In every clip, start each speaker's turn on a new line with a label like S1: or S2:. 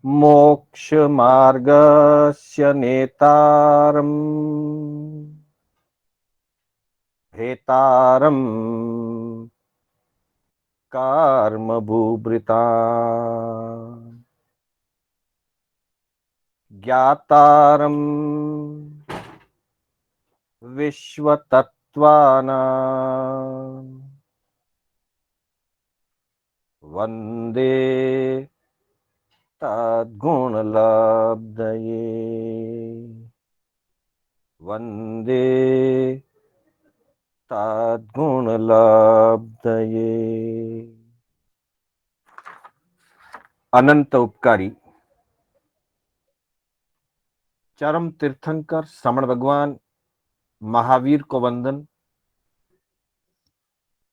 S1: मोक्षमार्गस्य नेतारम् हेतारम् कर्मभूभृता ज्ञातारम् विश्वतत्त्वानाम् वन्दे तद्गुणलब्धये वन्दे तद्गुणलब्धये। अनंत उपकारी चरम तीर्थंकर श्रमण भगवान महावीर को वंदन।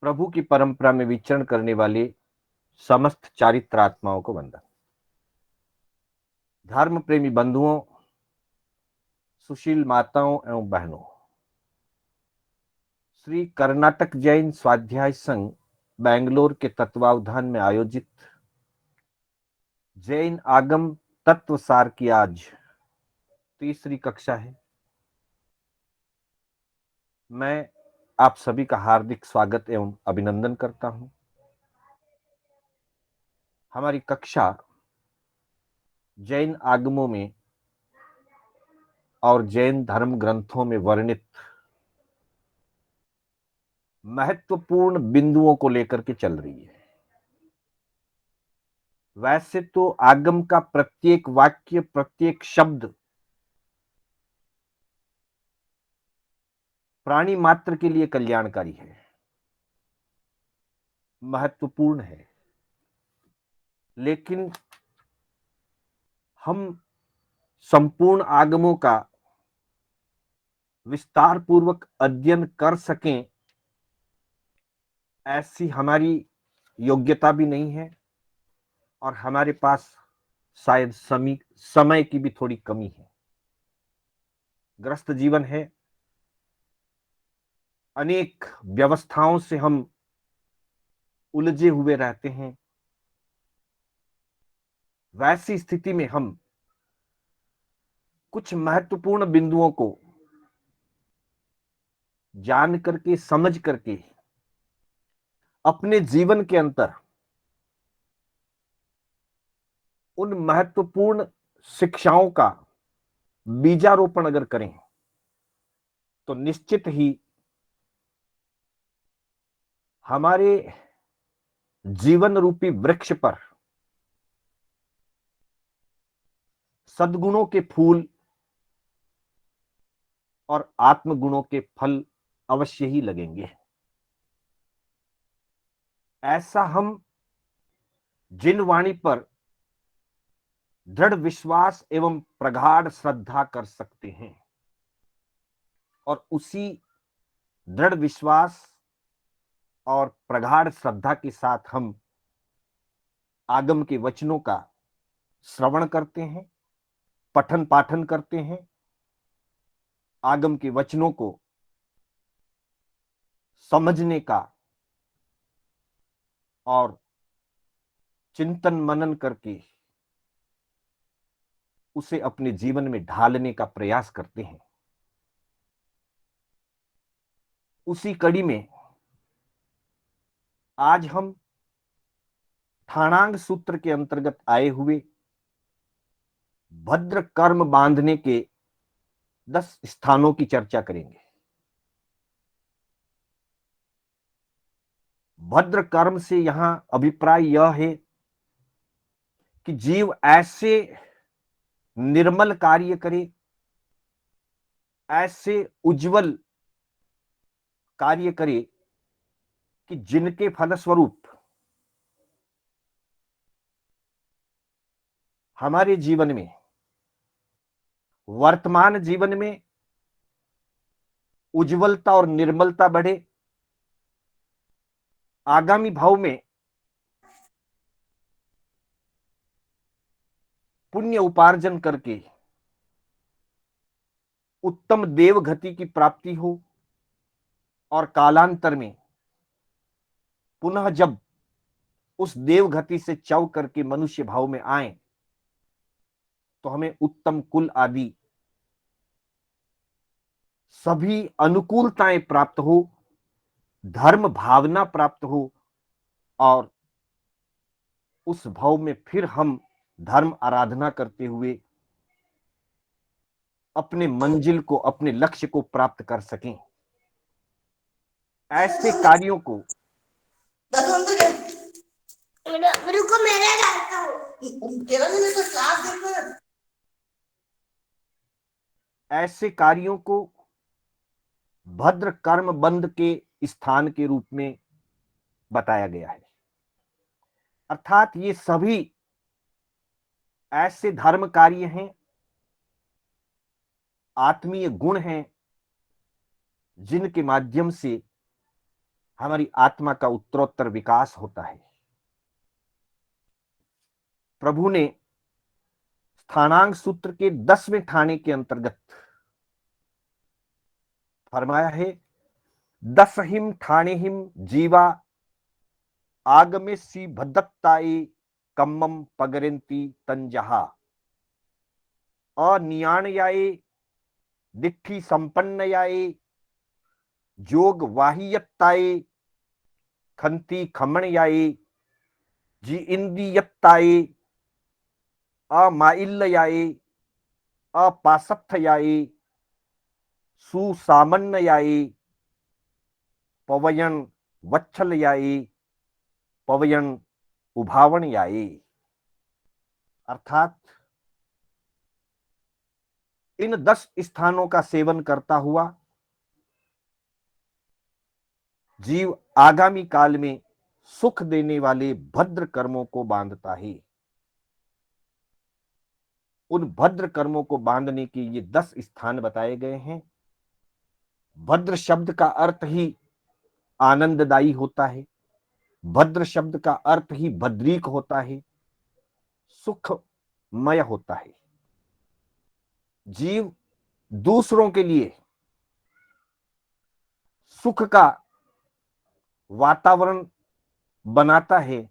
S1: प्रभु की परंपरा में विचरण करने वाले समस्त चारित्रात्माओं को वंदन। धर्म प्रेमी बंधुओं, सुशील माताओं एवं बहनों, श्री कर्नाटक जैन स्वाध्याय संघ बेंगलोर के तत्वावधान में आयोजित जैन आगम तत्वसार की आज तीसरी कक्षा है। मैं आप सभी का हार्दिक स्वागत एवं अभिनंदन करता हूं। हमारी कक्षा जैन आगमों में और जैन धर्म ग्रंथों में वर्णित महत्वपूर्ण बिंदुओं को लेकर के चल रही है। वैसे तो आगम का प्रत्येक वाक्य, प्रत्येक शब्द प्राणी मात्र के लिए कल्याणकारी है, महत्वपूर्ण है, लेकिन हम संपूर्ण आगमों का विस्तार पूर्वक अध्ययन कर सकें ऐसी हमारी योग्यता भी नहीं है और हमारे पास शायद समय की भी थोड़ी कमी है। ग्रस्त जीवन है, अनेक व्यवस्थाओं से हम उलझे हुए रहते हैं। वैसी स्थिति में हम कुछ महत्वपूर्ण बिंदुओं को जान करके, समझ करके अपने जीवन के अंदर उन महत्वपूर्ण शिक्षाओं का बीजारोपण अगर करें तो निश्चित ही हमारे जीवन रूपी वृक्ष पर सद्गुणों के फूल और आत्मगुणों के फल अवश्य ही लगेंगे। ऐसा हम जिन वाणी पर दृढ़ विश्वास एवं प्रगाढ़ श्रद्धा कर सकते हैं और उसी दृढ़ विश्वास और प्रगाढ़ श्रद्धा के साथ हम आगम के वचनों का श्रवण करते हैं, पठन पाठन करते हैं, आगम के वचनों को समझने का और चिंतन मनन करके उसे अपने जीवन में ढालने का प्रयास करते हैं। उसी कड़ी में आज हम ठाणांग सूत्र के अंतर्गत आए हुए भद्र कर्म बांधने के 10 स्थानों की चर्चा करेंगे। भद्र कर्म से यहां अभिप्राय यह है कि जीव ऐसे निर्मल कार्य करे, ऐसे उज्जवल कार्य करे कि जिनके फलस्वरूप हमारे जीवन में, वर्तमान जीवन में उज्जवलता और निर्मलता बढ़े, आगामी भाव में पुण्य उपार्जन करके उत्तम देवगति की प्राप्ति हो और कालांतर में पुनः जब उस देवगति से चौ करके मनुष्य भाव में आए तो हमें उत्तम कुल आदि सभी अनुकूलताएं प्राप्त हो, धर्म भावना प्राप्त हो, और उस भाव में फिर हम धर्म आराधना करते हुए अपने मंजिल को, अपने लक्ष्य को प्राप्त कर सकें। ऐसे कार्यों को ऐसे कार्यों को भद्र कर्म बंध के स्थान के रूप में बताया गया है। अर्थात ये सभी ऐसे धर्म कार्य हैं, आत्मीय गुण हैं, जिनके माध्यम से हमारी आत्मा का उत्तरोत्तर विकास होता है। प्रभु ने स्थानांग सूत्र के 10वें ठाणे के अंतर्गत फरमाया है, दसहिम ठाणेहिम जीवा आगमे सी भद्दत्ताए कम्मम पगरेंती तंजहा अनियाणयाए दिट्ठी संपन्नयाए जोग वाहियत्ताए खंती खमणयाए जी इंदियत्ताए अमाइल्लयाए अपासत्थयाए सुसामन्नयाए पवयन वच्छलयाए पवयन उभावणयाए। अर्थात इन 10 स्थानों का सेवन करता हुआ जीव आगामी काल में सुख देने वाले भद्र कर्मों को बांधता है। उन भद्र कर्मों को बांधने के ये 10 स्थान बताए गए हैं। भद्र शब्द का अर्थ ही आनंददायी होता है, भद्र शब्द का अर्थ ही भद्रीक होता है, सुखमय होता है। जीव दूसरों के लिए सुख का वातावरण बनाता है,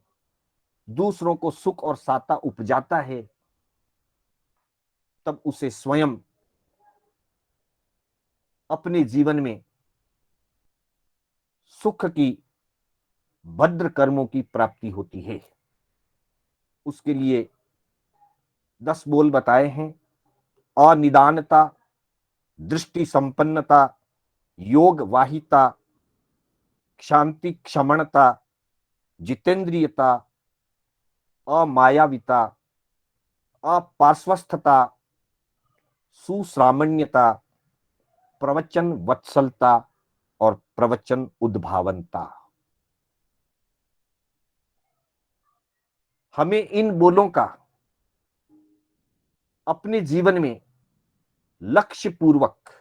S1: दूसरों को सुख और साता उपजाता है, तब उसे स्वयं अपने जीवन में सुख की, भद्र कर्मों की प्राप्ति होती है। उसके लिए 10 बोल बताए हैं, अनिदानता, दृष्टि संपन्नता, योग वाहिता, शांति क्षमणता, जितेंद्रियता, अमायाविता, अपार्श्वस्थता, सुश्रामण्यता, प्रवचन वत्सलता और प्रवचन उद्भावनता। हमें इन बोलों का अपने जीवन में लक्ष्य पूर्वक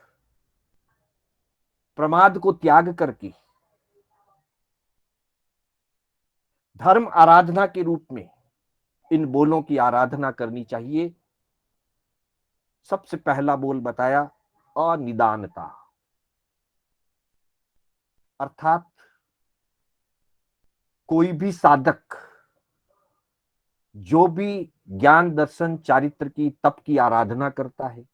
S1: प्रमाद को त्याग करके धर्म आराधना के रूप में इन बोलों की आराधना करनी चाहिए। सबसे पहला बोल बताया अनिदानता, अर्थात कोई भी साधक जो भी ज्ञान दर्शन चारित्र की तप की आराधना करता है,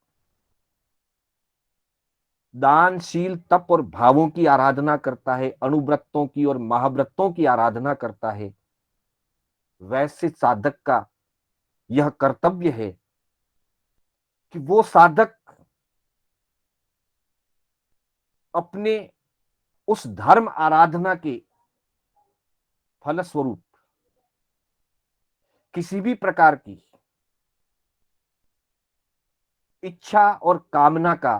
S1: दानशील तप और भावों की आराधना करता है, अणुव्रतों की और महाव्रतों की आराधना करता है, वैसे साधक का यह कर्तव्य है कि वो साधक अपने उस धर्म आराधना के फलस्वरूप किसी भी प्रकार की इच्छा और कामना का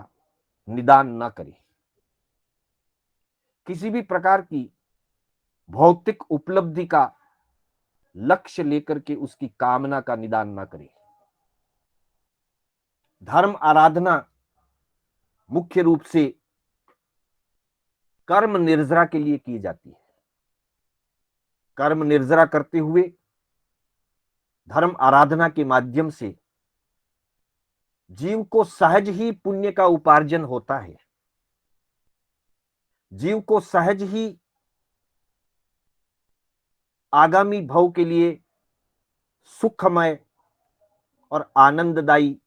S1: निदान न करे, किसी भी प्रकार की भौतिक उपलब्धि का लक्ष्य लेकर के उसकी कामना का निदान न करे। धर्म आराधना मुख्य रूप से कर्म निर्जरा के लिए की जाती है। कर्म निर्जरा करते हुए धर्म आराधना के माध्यम से जीव को सहज ही पुण्य का उपार्जन होता है, जीव को सहज ही आगामी भव के लिए सुखमय और आनंददायी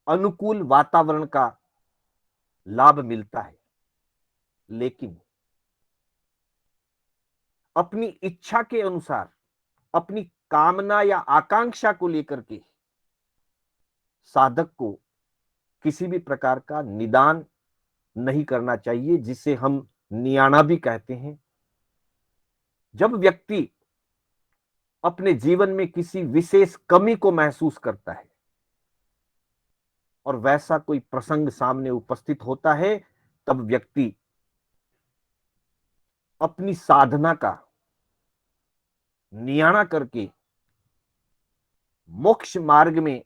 S1: अनुकूल वातावरण का लाभ मिलता है, लेकिन अपनी इच्छा के अनुसार, अपनी कामना या आकांक्षा को लेकर के साधक को किसी भी प्रकार का निदान नहीं करना चाहिए, जिसे हम नियाणा भी कहते हैं। जब व्यक्ति अपने जीवन में किसी विशेष कमी को महसूस करता है और वैसा कोई प्रसंग सामने उपस्थित होता है, तब व्यक्ति अपनी साधना का नियाणा करके मोक्ष मार्ग में,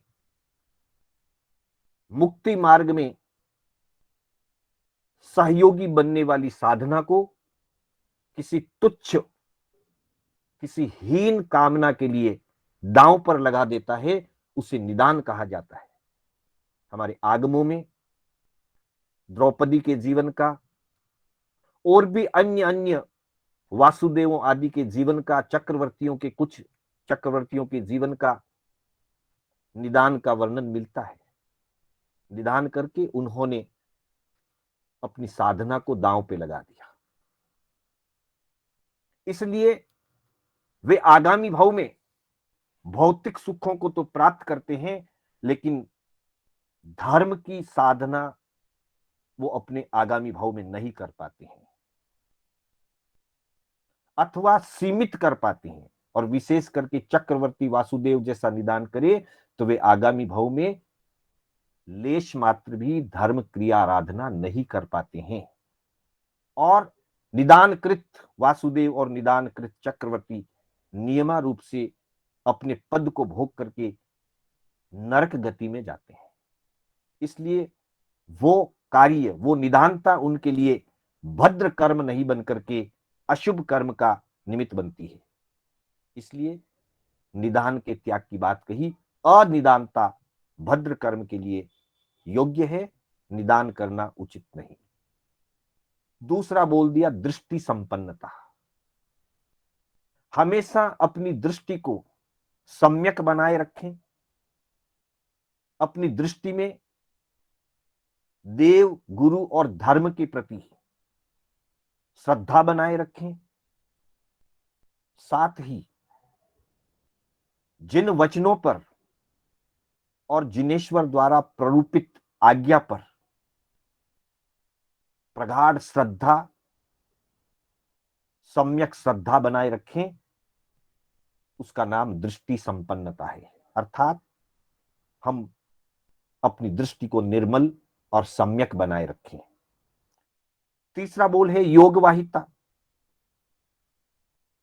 S1: मुक्ति मार्ग में सहयोगी बनने वाली साधना को किसी तुच्छ, किसी हीन कामना के लिए दांव पर लगा देता है, उसे निदान कहा जाता है। हमारे आगमों में द्रौपदी के जीवन का और भी अन्य अन्य वासुदेवों आदि के जीवन का, चक्रवर्तियों के कुछ चक्रवर्तियों के जीवन का निदान का वर्णन मिलता है। निदान करके उन्होंने अपनी साधना को दांव पे लगा दिया। इसलिए वे आगामी भाव में भौतिक सुखों को तो प्राप्त करते हैं, लेकिन धर्म की साधना वो अपने आगामी भाव में नहीं कर पाते हैं, अथवा सीमित कर पाते हैं। और विशेष करके चक्रवर्ती वासुदेव जैसा निदान करे तो वे आगामी भाव में लेश मात्र भी धर्म क्रिया आराधना नहीं कर पाते हैं। और निदानकृत वासुदेव और निदानकृत चक्रवर्ती नियमा रूप से अपने पद को भोग करके नरक गति में जाते हैं। इसलिए वो कार्य, वो निदानता उनके लिए भद्र कर्म नहीं बन करके अशुभ कर्म का निमित्त बनती है। इसलिए निदान के त्याग की बात कही। अनिदानता भद्र कर्म के लिए योग्य है, निदान करना उचित नहीं। दूसरा बोल दिया दृष्टि संपन्नता। हमेशा अपनी दृष्टि को सम्यक बनाए रखें, अपनी दृष्टि में देव, गुरु और धर्म के प्रति श्रद्धा बनाए रखें। साथ ही जिन वचनों पर और जिनेश्वर द्वारा प्ररूपित आज्ञा पर प्रगाढ़ श्रद्धा, सम्यक श्रद्धा बनाए रखें, उसका नाम दृष्टि संपन्नता है। अर्थात हम अपनी दृष्टि को निर्मल और सम्यक बनाए रखें। तीसरा बोल है योगवाहिता।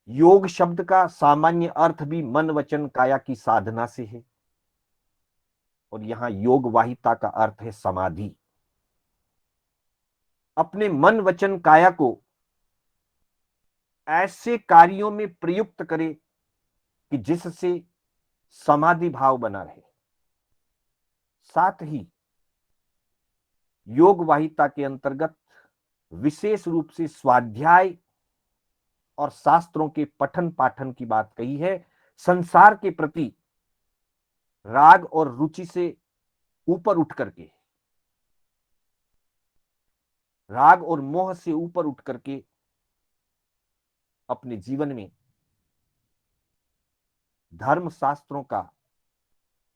S1: योग शब्द का सामान्य अर्थ भी मन वचन काया की साधना से है, और यहां योगवाहिता का अर्थ है समाधि। अपने मन वचन काया को ऐसे कार्यों में प्रयुक्त करे कि जिससे समाधि भाव बना रहे। साथ ही योगवाहिता के अंतर्गत विशेष रूप से स्वाध्याय और शास्त्रों के पठन पाठन की बात कही है। संसार के प्रति राग और रुचि से ऊपर उठ करके, राग और मोह से ऊपर उठ करके अपने जीवन में धर्म शास्त्रों का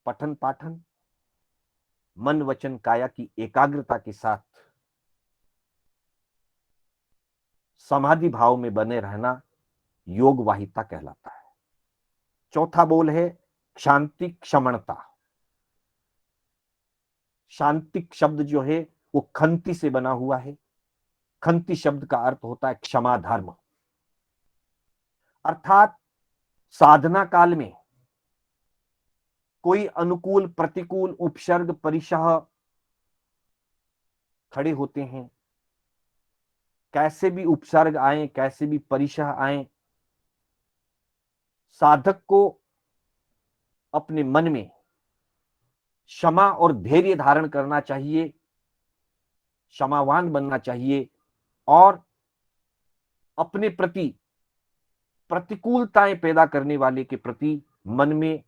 S1: पठन पाठन, मन वचन काया की एकाग्रता के साथ समाधि भाव में बने रहना योगवाहिता कहलाता है। चौथा बोल है शांति क्षमणता। शांति शब्द जो है वो खंति से बना हुआ है। खंति शब्द का अर्थ होता है क्षमा धर्म। अर्थात साधना काल में कोई अनुकूल प्रतिकूल उपसर्ग परिशह खड़े होते हैं, कैसे भी उपसर्ग आए, कैसे भी परिशह आए, साधक को अपने मन में क्षमा और धैर्य धारण करना चाहिए, क्षमावान बनना चाहिए, और अपने प्रति प्रतिकूलताएं पैदा करने वाले के प्रति मन में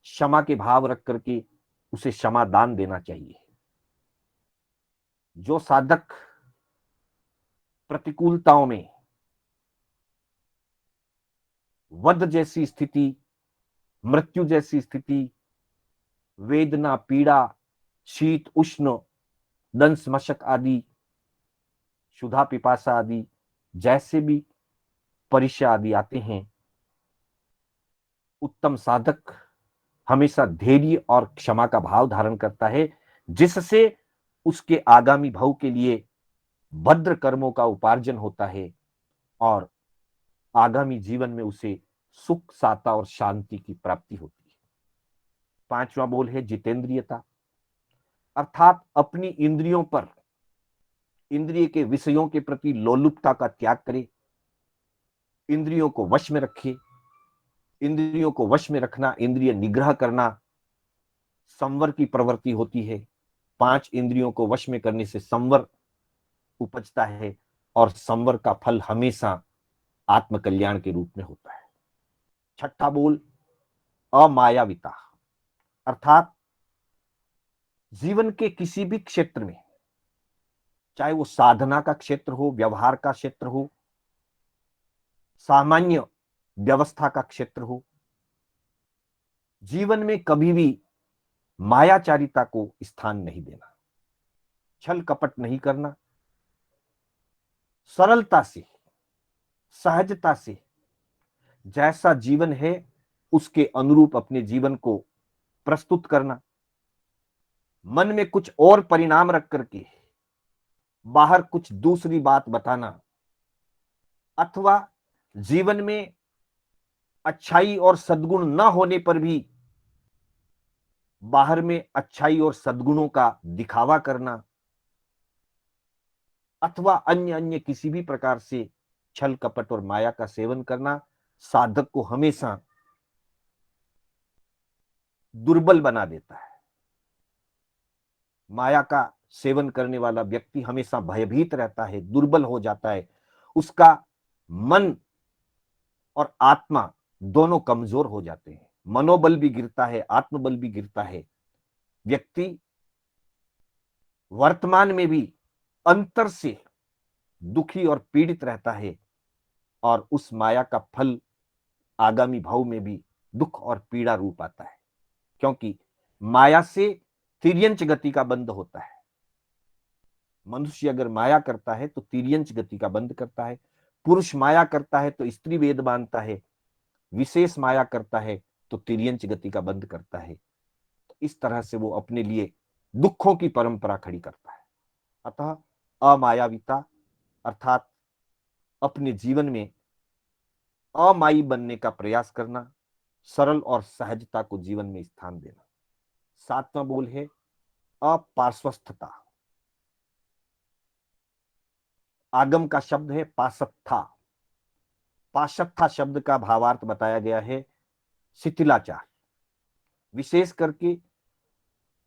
S1: क्षमा के भाव रख करके उसे क्षमा दान देना चाहिए। जो साधक प्रतिकूलताओं में, वध जैसी स्थिति, मृत्यु जैसी स्थिति, वेदना, पीड़ा, शीत उष्ण, दंश मशक आदि, क्षुधा पिपासा आदि जैसे भी परीक्षा आदि आते हैं, उत्तम साधक हमेशा धैर्य और क्षमा का भाव धारण करता है, जिससे उसके आगामी भव के लिए भद्र कर्मों का उपार्जन होता है और आगामी जीवन में उसे सुख, साता और शांति की प्राप्ति होती है। पांचवा बोल है जितेंद्रियता, अर्थात अपनी इंद्रियों पर, इंद्रिय के विषयों के प्रति लोलुपता का त्याग करे, इंद्रियों को वश में रखे। इंद्रियों को वश में रखना, इंद्रिय निग्रह करना संवर की प्रवृत्ति होती है। 5 इंद्रियों को वश में करने से संवर उपजता है और संवर का फल हमेशा आत्म कल्याण के रूप में होता है। छठा बोल अमायाविता, अर्थात जीवन के किसी भी क्षेत्र में, चाहे वो साधना का क्षेत्र हो, व्यवहार का क्षेत्र हो, सामान्य व्यवस्था का क्षेत्र हो, जीवन में कभी भी मायाचारिता को स्थान नहीं देना, छल कपट नहीं करना, सरलता से, सहजता से जैसा जीवन है उसके अनुरूप अपने जीवन को प्रस्तुत करना, मन में कुछ और परिणाम रख करके बाहर कुछ दूसरी बात बताना, अथवा जीवन में अच्छाई और सद्गुण न होने पर भी बाहर में अच्छाई और सद्गुणों का दिखावा करना, अथवा अन्य अन्य किसी भी प्रकार से छल कपट और माया का सेवन करना साधक को हमेशा दुर्बल बना देता है। माया का सेवन करने वाला व्यक्ति हमेशा भयभीत रहता है, दुर्बल हो जाता है, उसका मन और आत्मा दोनों कमजोर हो जाते हैं, मनोबल भी गिरता है, आत्मबल भी गिरता है। व्यक्ति वर्तमान में भी अंतर से दुखी और पीड़ित रहता है और उस माया का फल आगामी भाव में भी दुख और पीड़ा रूप आता है, क्योंकि माया से तिर्यंच गति का बंध होता है। मनुष्य अगर माया करता है तो तिर्यंच गति का बंध करता है, पुरुष माया करता है तो स्त्री वेद मानता है, विशेष माया करता है तो तिर्यंच गति का बंध करता है। तो इस तरह से वो अपने लिए दुखों की परंपरा खड़ी करता है। अतः अमायाविता अर्थात अपने जीवन में अमायी बनने का प्रयास करना, सरल और सहजता को जीवन में स्थान देना। 7वां बोल है अपार्श्वस्थता। आगम का शब्द है पाशत्था। पाशत्था शब्द का भावार्थ बताया गया है शिथिलाचार। विशेष करके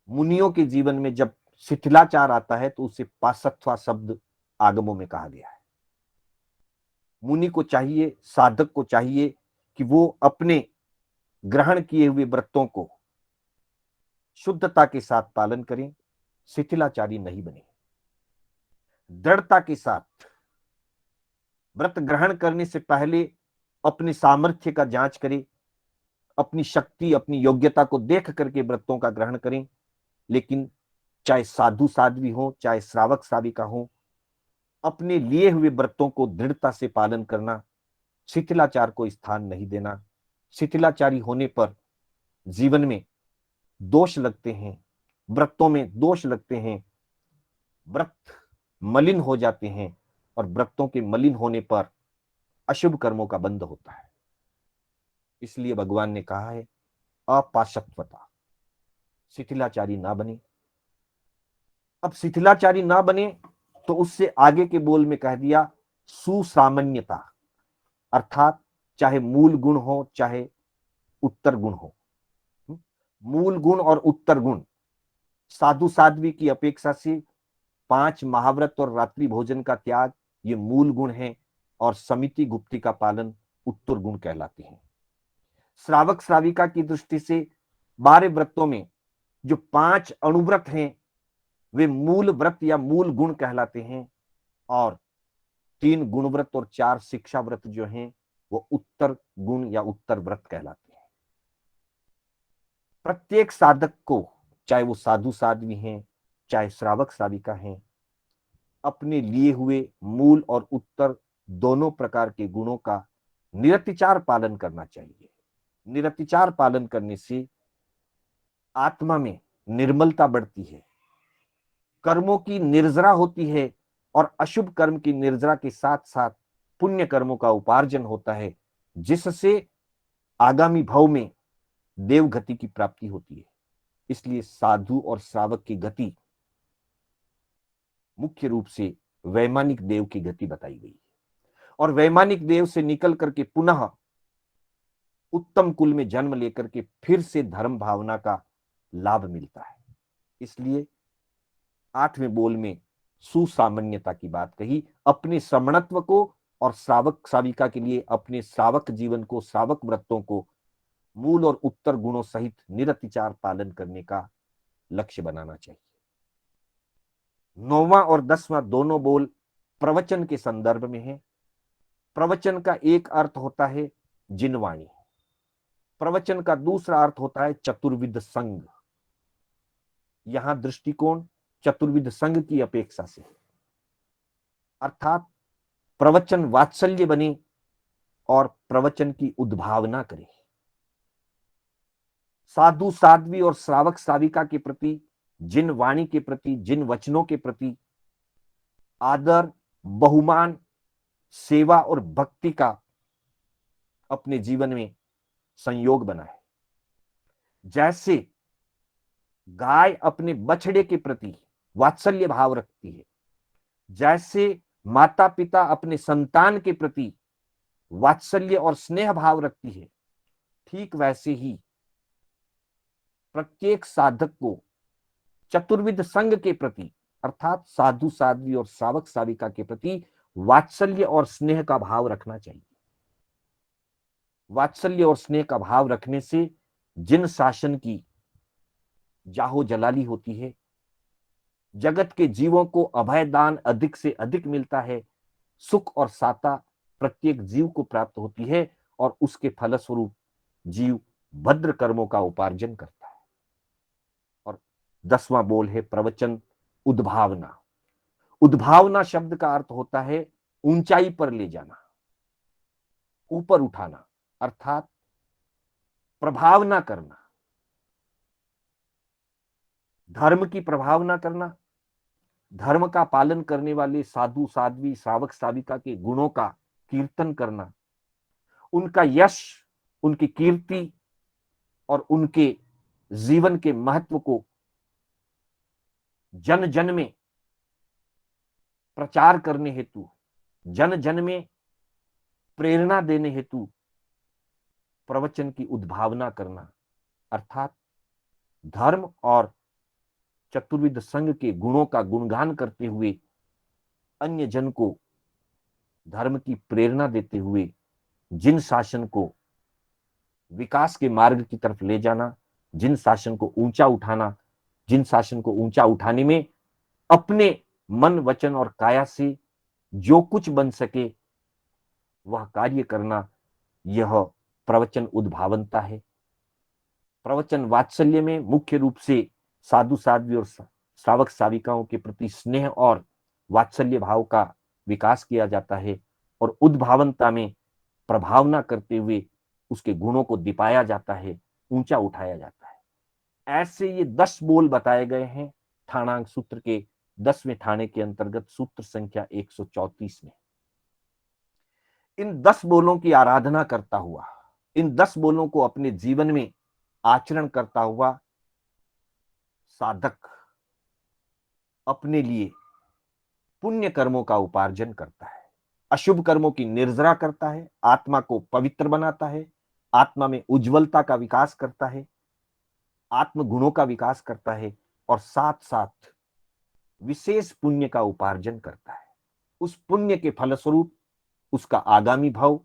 S1: मुनियों के जीवन में जब शिथिलाचार आता है तो उसे पाशत्था शब्द आगमों में कहा गया है। मुनि को चाहिए, साधक को चाहिए कि वो अपने ग्रहण किए हुए व्रतों को शुद्धता के साथ पालन करें, शिथिलाचारी नहीं बने। दृढ़ता के साथ व्रत ग्रहण करने से पहले अपने सामर्थ्य का जांच करें, अपनी शक्ति, अपनी योग्यता को देख करके व्रतों का ग्रहण करें। लेकिन चाहे साधु साध्वी हो, चाहे श्रावक श्राविका हो, अपने लिए हुए व्रतों को दृढ़ता से पालन करना, शिथिलाचार को स्थान नहीं देना। शिथिलाचारी होने पर जीवन में दोष लगते हैं, व्रतों में दोष लगते हैं, व्रत मलिन हो जाते हैं और व्रतों के मलिन होने पर अशुभ कर्मों का बंध होता है। इसलिए भगवान ने कहा है अपाशत्वता, शिथिलाचारी ना बने। अब शिथिलाचारी ना बने तो उससे आगे के बोल में कह दिया सुसामान्यता, अर्थात चाहे मूल गुण हो चाहे उत्तर गुण हो। मूल गुण और उत्तर गुण साधु साध्वी की अपेक्षा से 5 महाव्रत और रात्रि भोजन का त्याग ये मूल गुण है और समिति गुप्ती का पालन उत्तर गुण कहलाते हैं। श्रावक श्राविका की दृष्टि से 12 व्रतों में जो 5 अणुव्रत हैं वे मूल व्रत या मूल गुण कहलाते हैं, और 3 गुणव्रत और 4 शिक्षा व्रत जो हैं वो उत्तर गुण या उत्तर व्रत कहलाते हैं। प्रत्येक साधक को, चाहे वो साधु साध्वी हैं, चाहे श्रावक श्राविका हैं, अपने लिए हुए मूल और उत्तर दोनों प्रकार के गुणों का निरतिचार पालन करना चाहिए। निरतिचार पालन करने से आत्मा में निर्मलता बढ़ती है, कर्मों की निर्जरा होती है, और अशुभ कर्म की निर्जरा के साथ साथ पुण्य कर्मों का उपार्जन होता है, जिससे आगामी भव में देव गति की प्राप्ति होती है। इसलिए साधु और श्रावक की गति मुख्य रूप से वैमानिक देव की गति बताई गई है, और वैमानिक देव से निकल करके पुनः उत्तम कुल में जन्म लेकर के फिर से धर्म भावना का लाभ मिलता है। इसलिए 8वें बोल में सुसामान्यता की बात कही, अपने श्रमणत्व को और श्रावक श्राविका के लिए अपने श्रावक जीवन को, श्रावक व्रतों को मूल और उत्तर गुणों सहित निरतिचार पालन करने का लक्ष्य बनाना चाहिए। 9वां और 10वां दोनों बोल प्रवचन के संदर्भ में है। प्रवचन का एक अर्थ होता है जिनवाणी, प्रवचन का दूसरा अर्थ होता है चतुर्विध संग। यहां दृष्टिकोण चतुर्विध संग की अपेक्षा से, अर्थात प्रवचन वात्सल्य बने और प्रवचन की उद्भावना करे। साधु साध्वी और श्रावक श्राविका के प्रति, जिन वाणी के प्रति, जिन वचनों के प्रति आदर, बहुमान, सेवा और भक्ति का अपने जीवन में संयोग बना है। जैसे गाय अपने बछड़े के प्रति वात्सल्य भाव रखती है, जैसे माता पिता अपने संतान के प्रति वात्सल्य और स्नेह भाव रखती है, ठीक वैसे ही प्रत्येक साधक को चतुर्विध संघ के प्रति, अर्थात साधु साध्वी और श्रावक श्राविका के प्रति वात्सल्य और स्नेह का भाव रखना चाहिए। वात्सल्य और स्नेह का भाव रखने से जिन शासन की जाहो जलाली होती है, जगत के जीवों को अभय दान अधिक से अधिक मिलता है, सुख और साता प्रत्येक जीव को प्राप्त होती है, और उसके फलस्वरूप जीव भद्र कर्मों का उपार्जन करता है। और 10वां बोल है प्रवचन उद्भावना। उद्भावना शब्द का अर्थ होता है ऊंचाई पर ले जाना, ऊपर उठाना, अर्थात प्रभावना करना, धर्म की प्रभावना करना, धर्म का पालन करने वाले साधु साध्वी श्रावक श्राविका के गुणों का कीर्तन करना, उनका यश, उनकी कीर्ति और उनके जीवन के महत्व को जन जन में प्रचार करने हेतु, जन जन में प्रेरणा देने हेतु प्रवचन की उद्भावना करना, अर्थात धर्म और चतुर्विध संघ के गुणों का गुणगान करते हुए अन्य जन को धर्म की प्रेरणा देते हुए जिन शासन को विकास के मार्ग की तरफ ले जाना, जिन शासन को ऊंचा उठाना, जिन शासन को ऊंचा उठाने में अपने मन, वचन और काया से जो कुछ बन सके वह कार्य करना, यह प्रवचन उद्भावनता है। प्रवचन वात्सल्य में मुख्य रूप से साधु साध्वी और श्रावक श्राविकाओं के प्रति स्नेह और वात्सल्य भाव का विकास किया जाता है, और उद्भावनता में प्रभावना करते हुए उसके गुणों को दिपाया जाता है, ऊंचा उठाया जाता है। ऐसे ये 10 बोल बताए गए हैं ठाणांक सूत्र के 10वें ठाणे के अंतर्गत सूत्र संख्या 134 में। इन 10 बोलों की आराधना करता हुआ, इन 10 बोलों को अपने जीवन में आचरण करता हुआ साधक अपने लिए पुण्य कर्मों का उपार्जन करता है, अशुभ कर्मों की निर्जरा करता है, आत्मा को पवित्र बनाता है, आत्मा में उज्जवलता का विकास करता है, आत्म गुणों का विकास करता है, और साथ साथ विशेष पुण्य का उपार्जन करता है। उस पुण्य के फलस्वरूप उसका आगामी भाव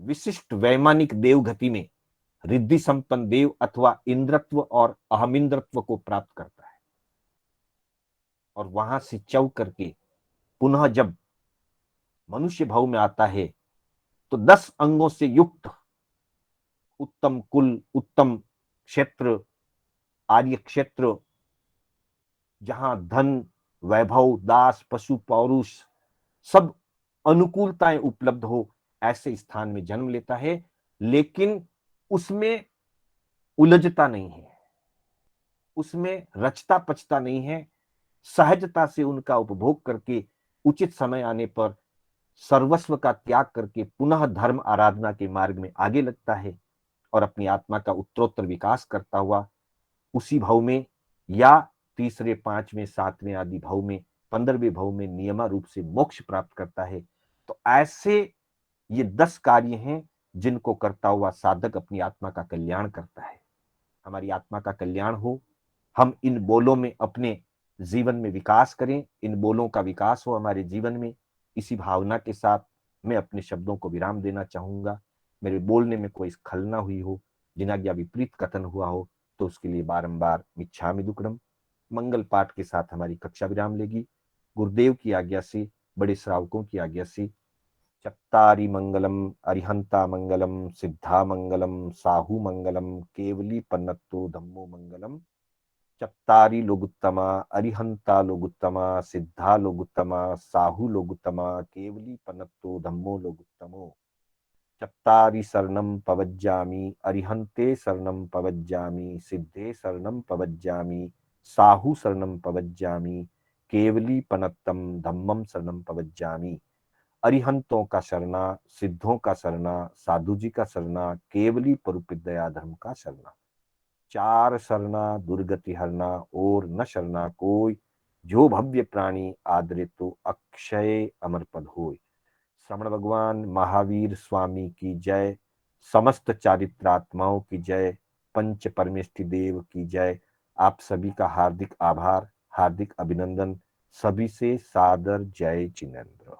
S1: विशिष्ट वैमानिक देवगति में रिद्धि संपन्न देव अथवा इंद्रत्व और अहमिंद्रत्व को प्राप्त करता है। और वहां से चौ करके पुनः जब मनुष्य भाव में आता है तो 10 अंगों से युक्त उत्तम कुल, उत्तम क्षेत्र, आर्य क्षेत्र, जहां धन, वैभव, दास, पशु, पौरुष सब अनुकूलताएं उपलब्ध हो, ऐसे स्थान में जन्म लेता है। लेकिन उसमें उलझता नहीं है, उसमें रचता पचता नहीं है, सहजता से उनका उपभोग करके उचित समय आने पर सर्वस्व का त्याग करके पुनः धर्म आराधना के मार्ग में आगे लगता है और अपनी आत्मा का उत्तरोत्तर विकास करता हुआ उसी भाव में या तीसरे, पांचवें, सातवें आदि भाव में, 15वें भाव में नियमा रूप से मोक्ष प्राप्त करता है। तो ऐसे ये 10 कार्य हैं जिनको करता हुआ साधक अपनी आत्मा का कल्याण करता है। हमारी आत्मा का कल्याण हो, हम इन बोलों में अपने जीवन में विकास करें, इन बोलों का विकास हो हमारे जीवन में। इसी भावना के साथ मैं अपने शब्दों को विराम देना चाहूंगा। मेरे बोलने में कोई स्खलना हुई हो, जिनाज्ञा विपरीत कथन हुआ हो, तो उसके लिए बारंबार मिच्छामि दुक्कडम। मंगल पाठ के साथ हमारी कक्षा विराम लेगी। गुरुदेव की आज्ञा से, बड़े श्रावकों की आज्ञा से, चत्तारि मंगलम, अरिहंता मंगलम, सिद्धा मंगलम, साहू मंगलम, केवली पन्नत्तो धम्मो मंगलम। चत्तारि लोगुत्तमा, अरिहंता लोगुत्तमा, सिद्धा लोगुत्तमा, साहू लोगुत्तमा, केवली पन्नत्तो धम्मो लोगुत्तमो। चत्तारि शरणं पवज्जामि, अरिहन्ते शरणं पवज्जामि, सिद्धे शरणं पवज्जामि, साहू शरणं पवज्जामि, केवली पनत्तम धम्मम शरणं पवज्जामि। अरिहंतों का शरणा, सिद्धों का शरणा, साधु जी का शरणा, केवली परुपित दया धर्म का शरणा। चार शरणा दुर्गति हरना, और न शरणा कोई, जो भव्य प्राणी आदरे तो अक्षय अमर पद होय। श्रवण भगवान महावीर स्वामी की जय, समस्त चारित्रात्माओं की जय, पंच परमेष्टि देव की जय। आप सभी का हार्दिक आभार, हार्दिक अभिनंदन। सभी से सादर जय जिनेन्द्र।